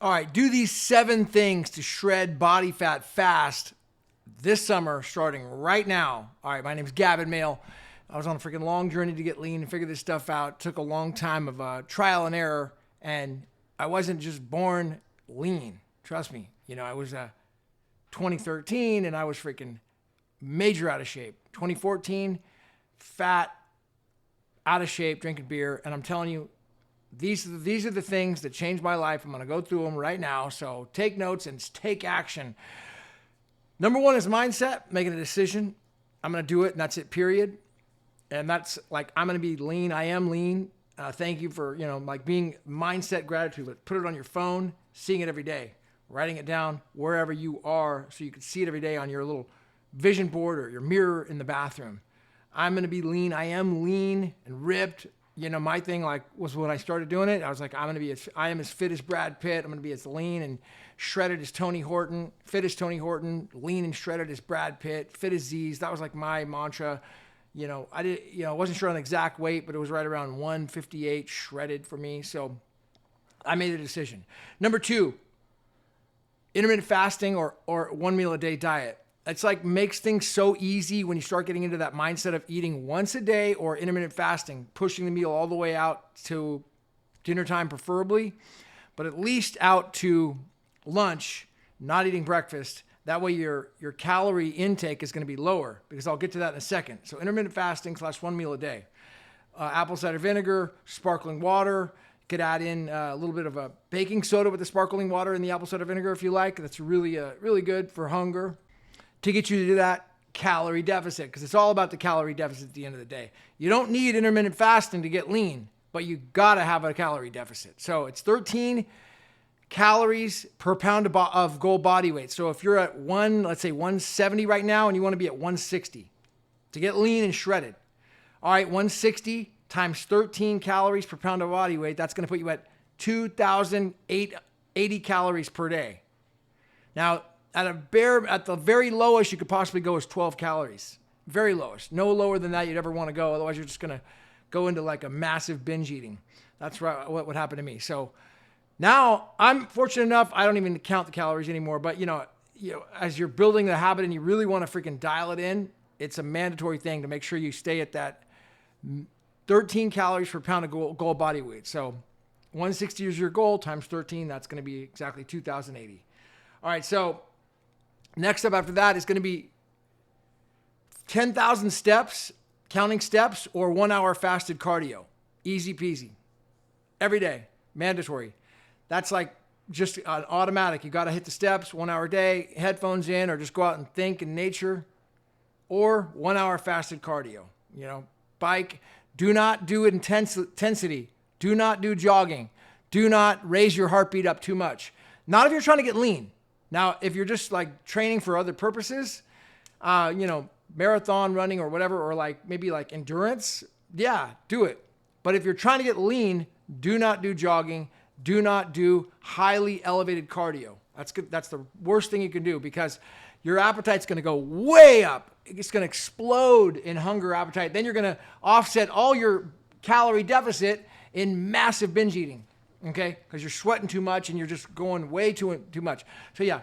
All right, do these 7 things to shred body fat fast this summer, starting right now. All right, my name's Gavin Mehl. I was on a freaking long journey to get lean and figure this stuff out. Took a long time of trial and error, and I wasn't just born lean. Trust me. You know, I was 2013, and I was freaking major out of shape. 2014, fat, out of shape, drinking beer, and I'm telling you, these are the things that changed my life. I'm going to go through them right now. So take notes and take action. Number 1 is mindset, making a decision. I'm going to do it, and that's it, period. And that's like, I'm going to be lean. I am lean. Thank you for, like being mindset gratitude. But put it on your phone, seeing it every day, writing it down wherever you are so you can see it every day on your little vision board or your mirror in the bathroom. I'm going to be lean. I am lean and ripped. My thing was when I started doing it, I was like, I am as fit as Brad Pitt. I'm going to be as lean and shredded as Tony Horton, fit as Tony Horton, lean and shredded as Brad Pitt, fit as Z's. That was like my mantra. I wasn't sure on the exact weight, but it was right around 158 shredded for me. So I made a decision. Number 2, intermittent fasting or 1 meal a day diet. It's like makes things so easy when you start getting into that mindset of eating once a day or intermittent fasting, pushing the meal all the way out to dinner time preferably, but at least out to lunch, not eating breakfast. That way your calorie intake is going to be lower, because I'll get to that in a second. So intermittent fasting / 1 meal a day. Apple cider vinegar, sparkling water. You could add in a little bit of a baking soda with the sparkling water and the apple cider vinegar if you like. That's really, really good for hunger, to get you to do that calorie deficit, because it's all about the calorie deficit at the end of the day. You don't need intermittent fasting to get lean, but you got to have a calorie deficit. So it's 13 calories per pound of goal body weight. So if you're at let's say 170 right now, and you want to be at 160 to get lean and shredded. All right, 160 times 13 calories per pound of body weight, that's going to put you at 2,080 calories per day. Now, at the very lowest you could possibly go is 12 calories. Very lowest. No lower than that you'd ever want to go. Otherwise, you're just going to go into like a massive binge eating. That's right, what would happen to me. So now I'm fortunate enough, I don't even count the calories anymore. But, as you're building the habit and you really want to freaking dial it in, it's a mandatory thing to make sure you stay at that 13 calories per pound of goal body weight. So 160 is your goal times 13. That's going to be exactly 2,080. All right, so next up after that is going to be 10,000 steps, counting steps, or 1 hour fasted cardio. Easy peasy. Every day. Mandatory. That's like just an automatic. You got to hit the steps 1 hour a day, headphones in, or just go out and think in nature, or 1 hour fasted cardio. Bike. Do not do intensity. Do not do jogging. Do not raise your heartbeat up too much. Not if you're trying to get lean. Now, if you're just like training for other purposes, marathon running or whatever, or maybe endurance, yeah, do it. But if you're trying to get lean, do not do jogging. Do not do highly elevated cardio. That's good. That's the worst thing you can do, because your appetite's going to go way up. It's going to explode in hunger appetite. Then you're going to offset all your calorie deficit in massive binge eating. Okay, because you're sweating too much and you're just going way too much. So yeah,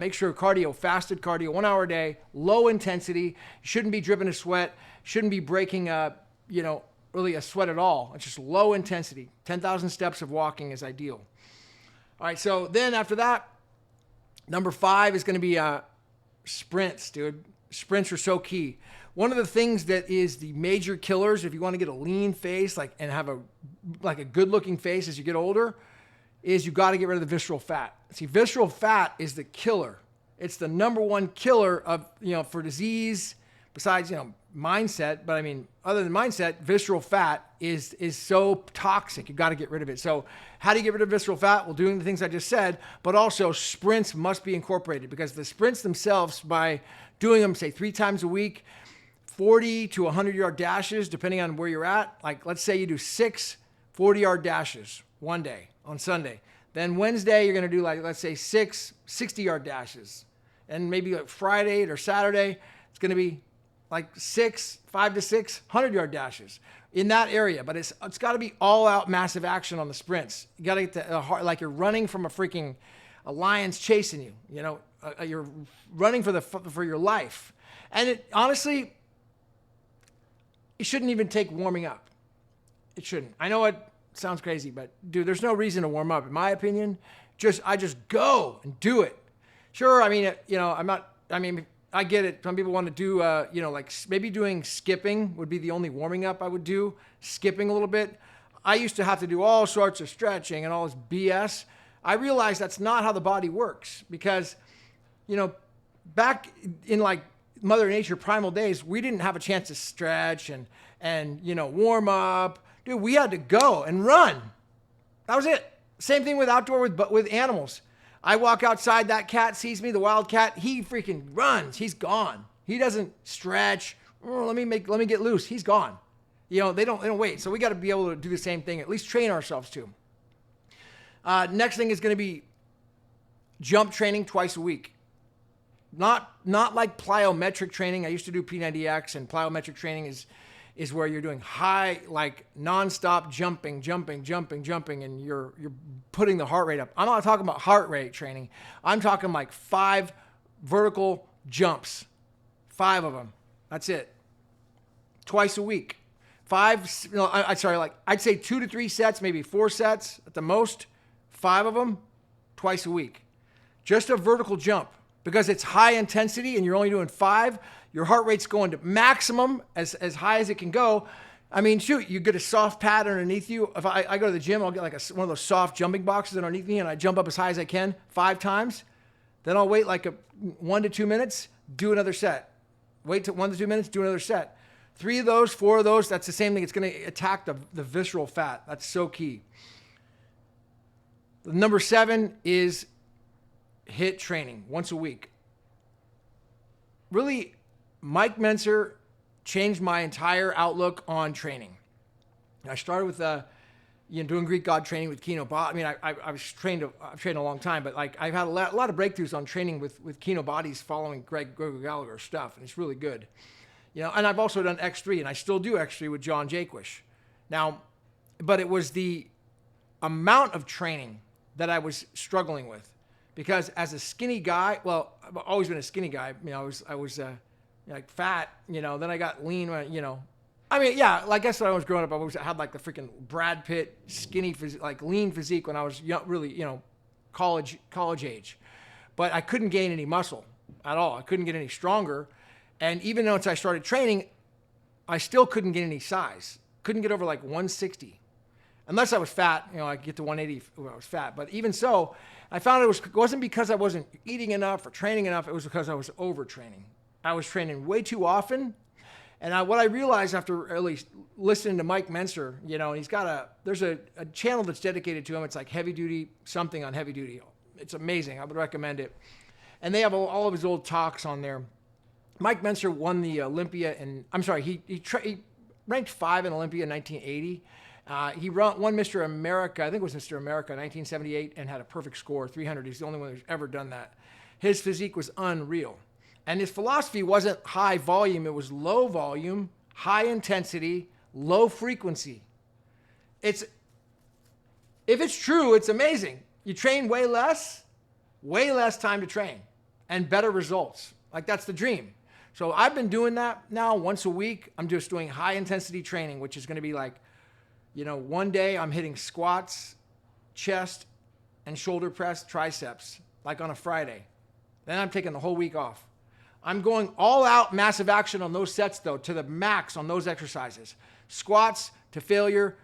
make sure fasted cardio, 1 hour a day, low intensity. Shouldn't be dripping a sweat. Shouldn't be breaking really a sweat at all. It's just low intensity. 10,000 steps of walking is ideal. All right, so then after that, number 5 is going to be sprints, dude. Sprints are so key. One of the things that is the major killers, if you want to get a lean face, and have a good looking face as you get older, is you got to get rid of the visceral fat. See, visceral fat is the killer. It's the number 1 killer of, for disease, besides, mindset. But I mean, other than mindset, visceral fat is so toxic. You got to get rid of it. So how do you get rid of visceral fat? Well, doing the things I just said, but also sprints must be incorporated, because the sprints themselves, by doing them, say 3 times a week, 40 to 100-yard dashes, depending on where you're at. Like, let's say you do 6 40-yard dashes one day on Sunday. Then Wednesday, you're going to do let's say 6 60-yard dashes. And maybe Friday or Saturday, it's going to be 5 to 6 100-yard dashes. in that area, but it's got to be all out massive action on the sprints. You got to get the heart, like you're running from a lion's chasing you, you're running for your life. And honestly, it shouldn't even take warming up. It shouldn't. I know it sounds crazy, but dude, there's no reason to warm up. In my opinion, I just go and do it. Sure. I mean, I get it. Some people want to do, like maybe doing skipping would be the only warming up I would do, skipping a little bit. I used to have to do all sorts of stretching and all this BS. I realized that's not how the body works because, back in like Mother Nature primal days, we didn't have a chance to stretch and warm up. Dude, we had to go and run. That was it. Same thing with outdoor with animals. I walk outside, that cat sees me, the wild cat, he freaking runs. He's gone. He doesn't stretch. Oh, let me get loose. He's gone. They don't wait. So we got to be able to do the same thing, at least train ourselves to. Next thing is going to be jump training twice a week. Not like plyometric training. I used to do P90X, and plyometric training is where you're doing high, like nonstop jumping, and you're putting the heart rate up. I'm not talking about heart rate training. I'm talking like 5 vertical jumps, 5 of them. That's it. Twice a week. I'd say 2 to 3 sets, maybe 4 sets at the most. 5 of them, twice a week. Just a vertical jump. Because it's high intensity and you're only doing 5, your heart rate's going to maximum as high as it can go. I mean, shoot, you get a soft pad underneath you. If I go to the gym, I'll get like one of those soft jumping boxes underneath me and I jump up as high as I can 5 times. Then I'll wait like 1 to 2 minutes, do another set. Wait till 1 to 2 minutes, do another set. 3 of those, 4 of those, that's the same thing. It's going to attack the visceral fat. That's so key. Number 7 is HIIT training once a week. Really, Mike Mentzer changed my entire outlook on training. I started with doing Greek God training with Kino Body. I mean, I've trained a long time, but like I've had a lot of breakthroughs on training with Kino Bodies following Greg Gallagher stuff, and it's really good. And I've also done X3, and I still do X3 with John Jaquish. Now, but it was the amount of training that I was struggling with. Because as a skinny guy, well, I've always been a skinny guy. I was like fat, then I got lean, I mean, yeah, like I guess when I was growing up, I had like the freaking Brad Pitt skinny, like lean physique when I was young, really, college age. But I couldn't gain any muscle at all. I couldn't get any stronger. And even once I started training, I still couldn't get any size. Couldn't get over like 160. Unless I was fat, I could get to 180 when I was fat. But even so, I found it wasn't because I wasn't eating enough or training enough. It was because I was overtraining. I was training way too often. And what I realized after at least listening to Mike Mentzer, he's got there's a channel that's dedicated to him. It's like heavy duty, something on heavy duty. It's amazing. I would recommend it. And they have all of his old talks on there. Mike Mentzer won the Olympia, he ranked 5 in Olympia in 1980. He won Mr. America, I think it was Mr. America, 1978, and had a perfect score, 300. He's the only one who's ever done that. His physique was unreal. And his philosophy wasn't high volume. It was low volume, high intensity, low frequency. If it's true, it's amazing. You train way less time to train, and better results. Like, that's the dream. So I've been doing that now once a week. I'm just doing high intensity training, which is going to be like, one day I'm hitting squats, chest, and shoulder press, triceps, like on a Friday. Then I'm taking the whole week off. I'm going all out massive action on those sets, though, to the max on those exercises. Squats to failure,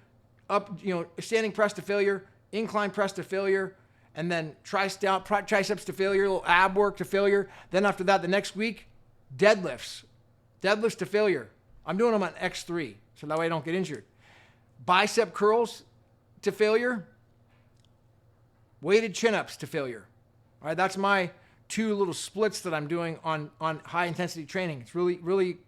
standing press to failure, incline press to failure, and then triceps to failure, a little ab work to failure. Then after that, the next week, deadlifts to failure. I'm doing them on X3, so that way I don't get injured. Bicep curls to failure, weighted chin-ups to failure. All right, that's my 2 little splits that I'm doing on high-intensity training. It's really, really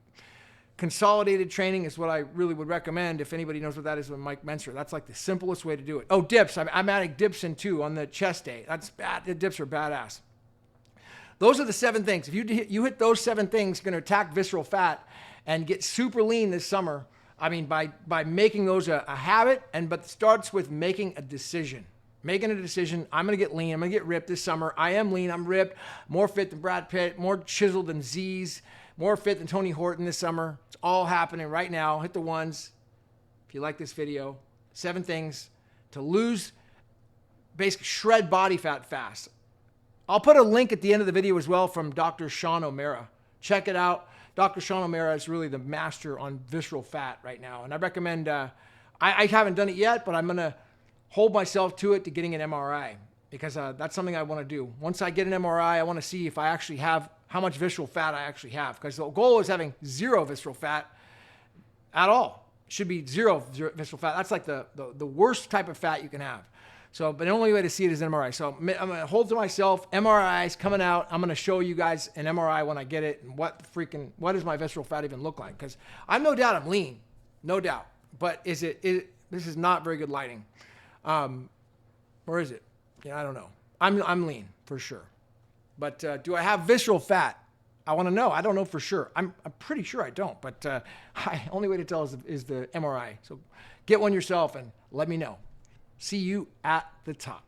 consolidated training is what I really would recommend if anybody knows what that is with Mike Mentzer. That's like the simplest way to do it. Oh, dips. I'm adding dips in too on the chest day. That's bad. The dips are badass. Those are the 7 things. If you hit those 7 things, you're going to attack visceral fat and get super lean this summer. I mean, by making those a habit, but it starts with making a decision. Making a decision, I'm going to get lean, I'm going to get ripped this summer. I am lean, I'm ripped, more fit than Brad Pitt, more chiseled than Z's, more fit than Tony Horton this summer. It's all happening right now. Hit the ones. If you like this video, 7 things to lose, basically shred body fat fast. I'll put a link at the end of the video as well from Dr. Sean O'Mara. Check it out. Dr. Sean O'Mara is really the master on visceral fat right now. And I recommend, I haven't done it yet, but I'm going to hold myself to it to getting an MRI because that's something I want to do. Once I get an MRI, I want to see if I actually have, how much visceral fat I actually have. Because the goal is having 0 visceral fat at all. It should be zero visceral fat. That's like the worst type of fat you can have. So, but the only way to see it is an MRI. So I'm going to hold to myself. MRI's coming out. I'm going to show you guys an MRI when I get it. And what does my visceral fat even look like? Because I'm no doubt I'm lean. No doubt. But this is not very good lighting. Or is it? Yeah, I don't know. I'm lean for sure. But do I have visceral fat? I want to know. I don't know for sure. I'm pretty sure I don't. But only way to tell is the MRI. So get one yourself and let me know. See you at the top.